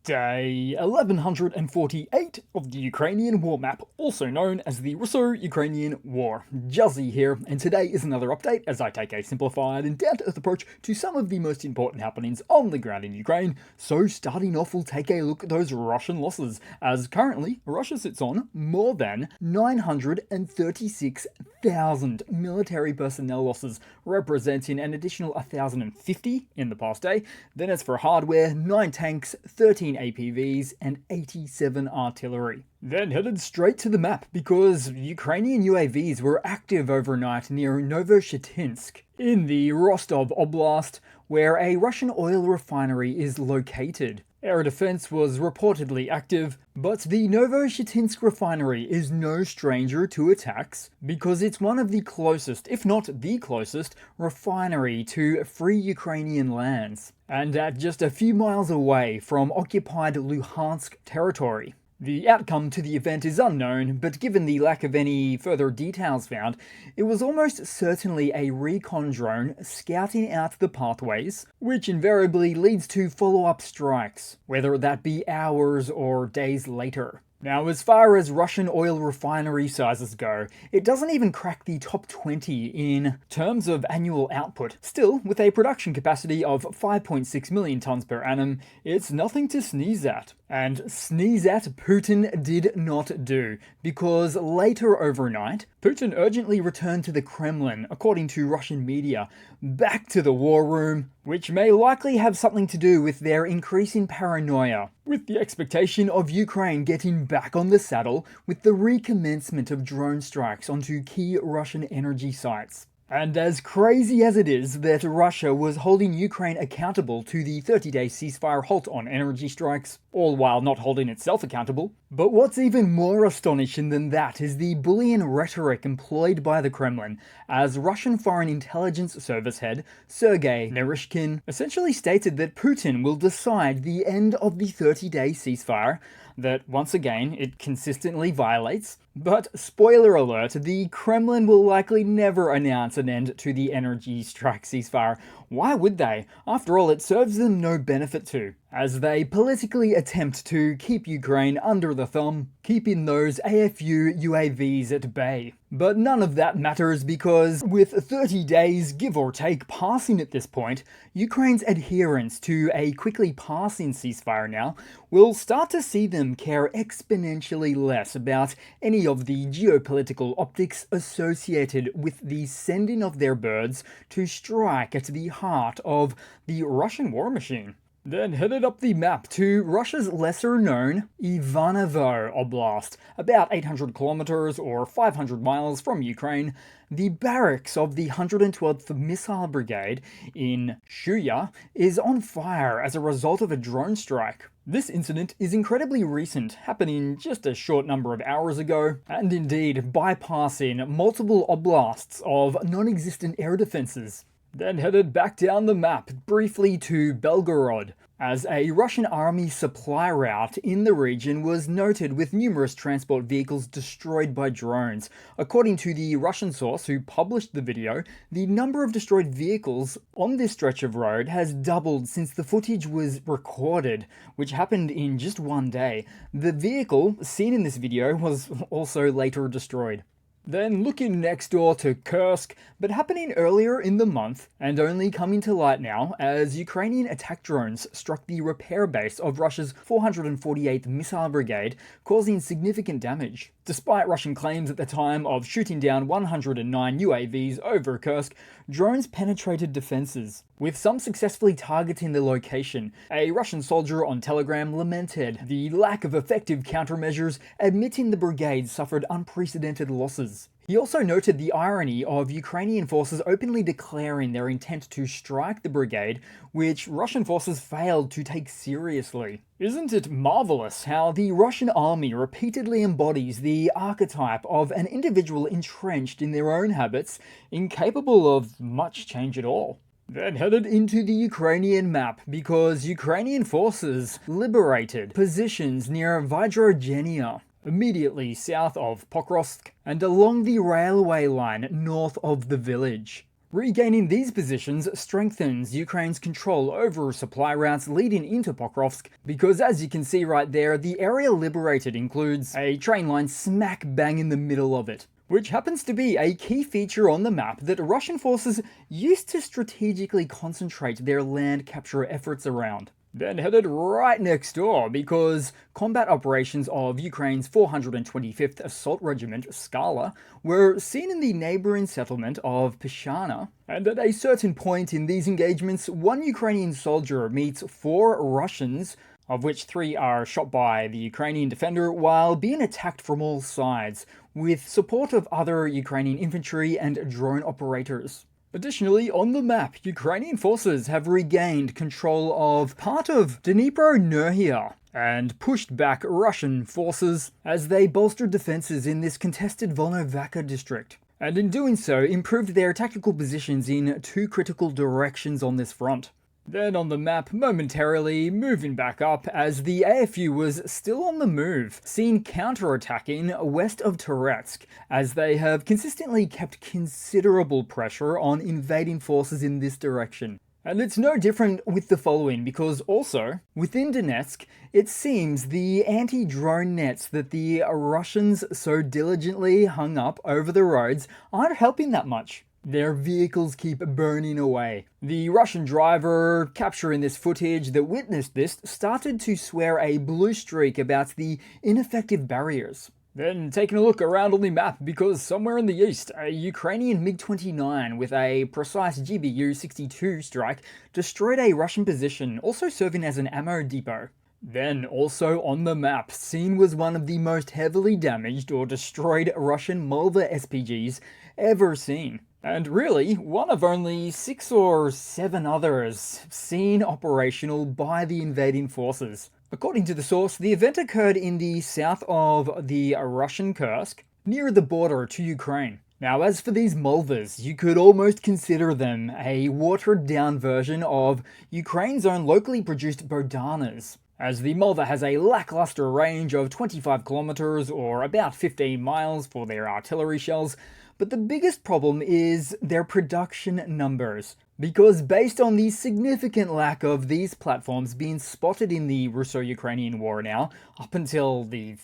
Day 1148 of the Ukrainian War Map, also known as the Russo-Ukrainian War. Juzzie here, and today is another update as I take a simplified and down-to-earth approach to some of the most important happenings on the ground in Ukraine. So starting off, we'll take a look at those Russian losses, as currently Russia sits on more than 936,000 military personnel losses, representing an additional 1,050 in the past day. Then as for hardware, 9 tanks, 13 APVs, and 87 artillery. Then headed straight to the map because Ukrainian UAVs were active overnight near Novoshitinsk in the Rostov Oblast, where a Russian oil refinery is located. Air defense was reportedly active, but the Novoshitinsk refinery is no stranger to attacks because it's one of the closest, if not the closest, refinery to free Ukrainian lands, and at just a few miles away from occupied Luhansk territory. The outcome to the event is unknown, but given the lack of any further details found, it was almost certainly a recon drone scouting out the pathways, which invariably leads to follow-up strikes, whether that be hours or days later. Now, as far as Russian oil refinery sizes go, it doesn't even crack the top 20 in terms of annual output. Still, with a production capacity of 5.6 million tons per annum, it's nothing to sneeze at. And sneeze at Putin did not do, because later overnight, Putin urgently returned to the Kremlin, according to Russian media, back to the war room, which may likely have something to do with their increasing paranoia, with the expectation of Ukraine getting back on the saddle with the recommencement of drone strikes onto key Russian energy sites. And as crazy as it is that Russia was holding Ukraine accountable to the 30-day ceasefire halt on energy strikes, all while not holding itself accountable, but what's even more astonishing than that is the bullying rhetoric employed by the Kremlin, as Russian Foreign Intelligence Service head Sergei Naryshkin essentially stated that Putin will decide the end of the 30-day ceasefire, that once again it consistently violates. But spoiler alert, the Kremlin will likely never announce an end to the energy strike ceasefire. Why would they? After all, it serves them no benefit to, as they politically attempt to keep Ukraine under the thumb, keeping those AFU UAVs at bay. But none of that matters because, with 30 days give or take passing at this point, Ukraine's adherence to a quickly passing ceasefire now will start to see them care exponentially less about any of the geopolitical optics associated with the sending of their birds to strike at the heart of the Russian war machine. Then headed up the map to Russia's lesser-known Ivanovo Oblast, about 800 kilometers or 500 miles from Ukraine. The barracks of the 112th Missile Brigade in Shuya is on fire as a result of a drone strike. This incident is incredibly recent, happening just a short number of hours ago, and indeed bypassing multiple oblasts of non-existent air defenses. Then headed back down the map briefly to Belgorod, as a Russian army supply route in the region was noted with numerous transport vehicles destroyed by drones. According to the Russian source who published the video, the number of destroyed vehicles on this stretch of road has doubled since the footage was recorded, which happened in just one day. The vehicle seen in this video was also later destroyed. Then looking next door to Kursk, but happening earlier in the month, and only coming to light now as Ukrainian attack drones struck the repair base of Russia's 448th Missile Brigade, causing significant damage. Despite Russian claims at the time of shooting down 109 UAVs over Kursk, drones penetrated defenses, with some successfully targeting the location. A Russian soldier on Telegram lamented the lack of effective countermeasures, admitting the brigade suffered unprecedented losses. He also noted the irony of Ukrainian forces openly declaring their intent to strike the brigade, which Russian forces failed to take seriously. Isn't it marvelous how the Russian army repeatedly embodies the archetype of an individual entrenched in their own habits, incapable of much change at all? Then headed into the Ukrainian map because Ukrainian forces liberated positions near Vydrogenia, immediately south of Pokrovsk and along the railway line north of the village. Regaining these positions strengthens Ukraine's control over supply routes leading into Pokrovsk, because as you can see right there, the area liberated includes a train line smack bang in the middle of it, which happens to be a key feature on the map that Russian forces used to strategically concentrate their land capture efforts around. Then headed right next door, because combat operations of Ukraine's 425th Assault Regiment, Skala, were seen in the neighboring settlement of Peshana, and at a certain point in these engagements, one Ukrainian soldier meets 4 Russians, of which 3 are shot by the Ukrainian defender while being attacked from all sides, with support of other Ukrainian infantry and drone operators. Additionally, on the map, Ukrainian forces have regained control of part of Dnipro and pushed back Russian forces as they bolstered defenses in this contested Volnovakha district, and in doing so improved their tactical positions in 2 critical directions on this front. Then on the map, momentarily moving back up as the AFU was still on the move, seen counter-attacking west of Toretsk, as they have consistently kept considerable pressure on invading forces in this direction. And it's no different with the following, because also, within Donetsk, it seems the anti-drone nets that the Russians so diligently hung up over the roads aren't helping that much. Their vehicles keep burning away. The Russian driver capturing this footage that witnessed this started to swear a blue streak about the ineffective barriers. Then taking a look around on the map, because somewhere in the east, a Ukrainian MiG-29 with a precise GBU-62 strike destroyed a Russian position, also serving as an ammo depot. Then, also on the map, seen was one of the most heavily damaged or destroyed Russian Mulva SPGs ever seen. And really, one of only 6 or 7 others seen operational by the invading forces. According to the source, the event occurred in the south of the Russian Kursk, near the border to Ukraine. Now, as for these Mulvas, you could almost consider them a watered-down version of Ukraine's own locally produced Bodanas, as the Mulva has a lackluster range of 25 kilometers or about 15 miles for their artillery shells. But the biggest problem is their production numbers, because based on the significant lack of these platforms being spotted in the Russo-Ukrainian war now, up until the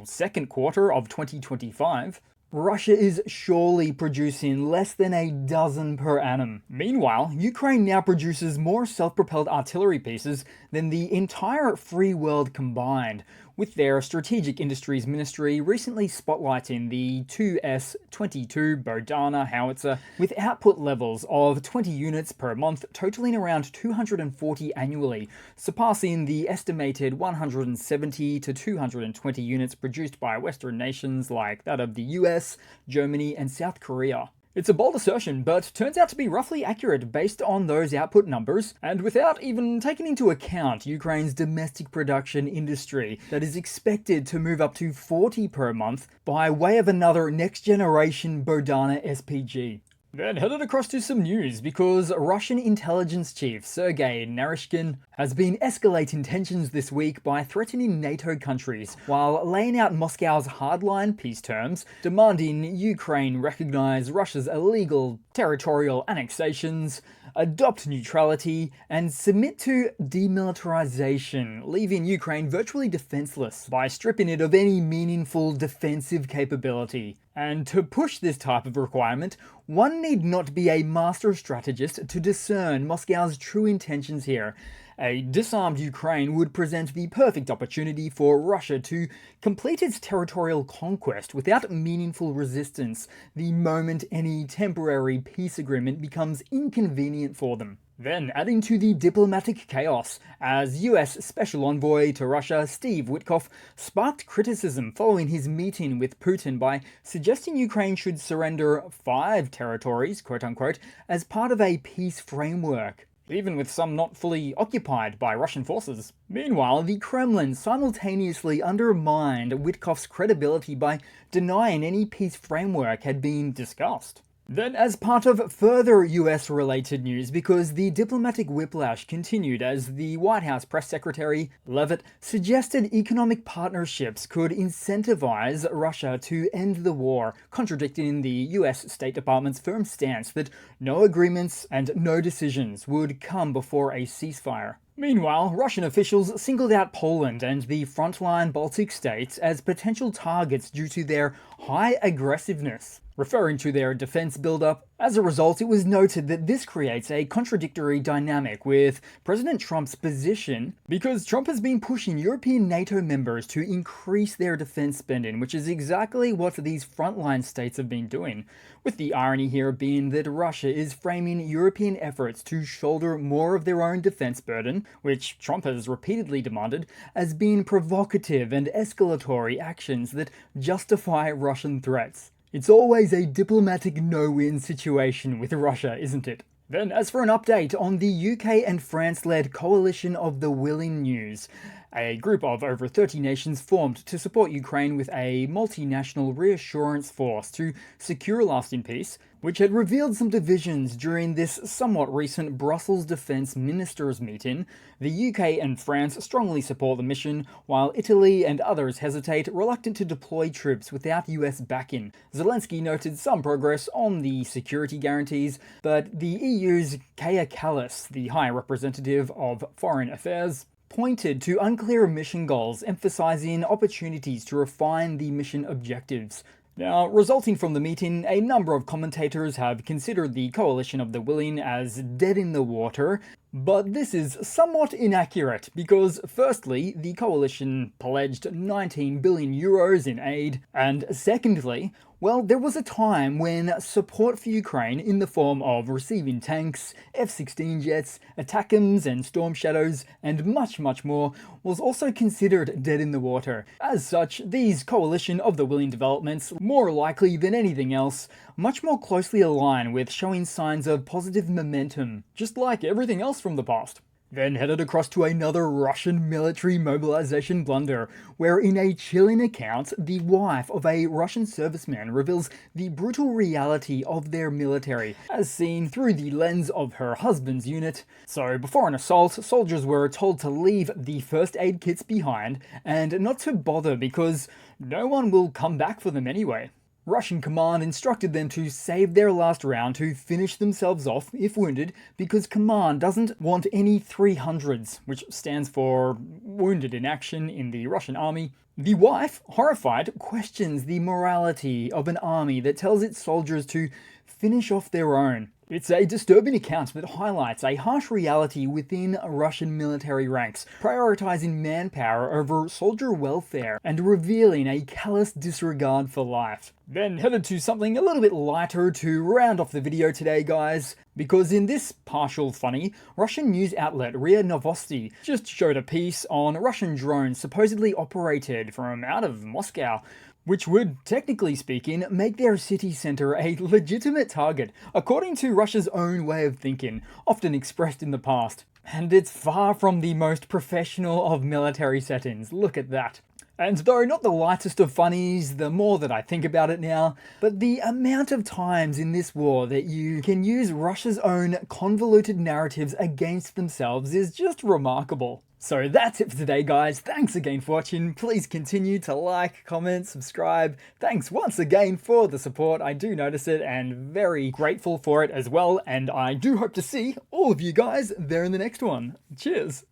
second quarter of 2025, Russia is surely producing less than a dozen per annum. Meanwhile, Ukraine now produces more self-propelled artillery pieces than the entire free world combined, with their Strategic Industries Ministry recently spotlighting the 2S-22 Bodana howitzer with output levels of 20 units per month, totaling around 240 annually, surpassing the estimated 170 to 220 units produced by Western nations like that of the US, Germany, and South Korea. It's a bold assertion, but turns out to be roughly accurate based on those output numbers, and without even taking into account Ukraine's domestic production industry that is expected to move up to 40 per month by way of another next-generation Bodana SPG. Then headed across to some news, because Russian intelligence chief Sergei Naryshkin has been escalating tensions this week by threatening NATO countries, while laying out Moscow's hardline peace terms, demanding Ukraine recognize Russia's illegal territorial annexations, adopt neutrality, and submit to demilitarization, leaving Ukraine virtually defenseless by stripping it of any meaningful defensive capability. And to push this type of requirement, one need not be a master strategist to discern Moscow's true intentions here. A disarmed Ukraine would present the perfect opportunity for Russia to complete its territorial conquest without meaningful resistance the moment any temporary peace agreement becomes inconvenient for them. Then adding to the diplomatic chaos, as US Special Envoy to Russia Steve Witkoff sparked criticism following his meeting with Putin by suggesting Ukraine should surrender 5 territories, quote-unquote, as part of a peace framework, even with some not fully occupied by Russian forces. Meanwhile, the Kremlin simultaneously undermined Witkoff's credibility by denying any peace framework had been discussed. Then, as part of further US-related news, because the diplomatic whiplash continued as the White House press secretary, Leavitt, suggested economic partnerships could incentivize Russia to end the war, contradicting the US State Department's firm stance that no agreements and no decisions would come before a ceasefire. Meanwhile, Russian officials singled out Poland and the frontline Baltic states as potential targets due to their high aggressiveness, referring to their defense buildup. As a result, it was noted that this creates a contradictory dynamic with President Trump's position, because Trump has been pushing European NATO members to increase their defense spending, which is exactly what these frontline states have been doing, with the irony here being that Russia is framing European efforts to shoulder more of their own defense burden, which Trump has repeatedly demanded, as being provocative and escalatory actions that justify Russian threats. It's always a diplomatic no-win situation with Russia, isn't it? Then, as for an update on the UK and France-led Coalition of the Willing News, a group of over 30 nations formed to support Ukraine with a multinational reassurance force to secure lasting peace, which had revealed some divisions during this somewhat recent Brussels Defence Ministers meeting. The UK and France strongly support the mission, while Italy and others hesitate, reluctant to deploy troops without US backing. Zelensky noted some progress on the security guarantees, but the EU's Kaja Kallas, the High Representative of Foreign Affairs, pointed to unclear mission goals, emphasizing opportunities to refine the mission objectives. Now, resulting from the meeting, a number of commentators have considered the Coalition of the Willing as dead in the water, but this is somewhat inaccurate because, firstly, the coalition pledged 19 billion euros in aid, and secondly, well, there was a time when support for Ukraine in the form of receiving tanks, F-16 jets, ATACMS and Storm Shadows, and much more was also considered dead in the water. As such, these Coalition of the Willing developments, more likely than anything else, much more closely align with showing signs of positive momentum, just like everything else from the past. Then headed across to another Russian military mobilization blunder, where in a chilling account, the wife of a Russian serviceman reveals the brutal reality of their military, as seen through the lens of her husband's unit. So before an assault, soldiers were told to leave the first aid kits behind, and not to bother because no one will come back for them anyway. Russian command instructed them to save their last round to finish themselves off if wounded, because command doesn't want any 300s, which stands for wounded in action in the Russian army. The wife, horrified, questions the morality of an army that tells its soldiers to finish off their own. It's a disturbing account that highlights a harsh reality within Russian military ranks, prioritizing manpower over soldier welfare and revealing a callous disregard for life. Then headed to something a little bit lighter to round off the video today, guys, because in this partial funny, Russian news outlet RIA Novosti just showed a piece on Russian drones supposedly operated from out of Moscow, which would, technically speaking, make their city center a legitimate target, according to Russia's own way of thinking, often expressed in the past. And it's far from the most professional of military settings, look at that. And though not the lightest of funnies, the more that I think about it now, but the amount of times in this war that you can use Russia's own convoluted narratives against themselves is just remarkable. So that's it for today, guys. Thanks again for watching. Please continue to like, comment, subscribe. Thanks once again for the support. I do notice it and very grateful for it as well. And I do hope to see all of you guys there in the next one. Cheers.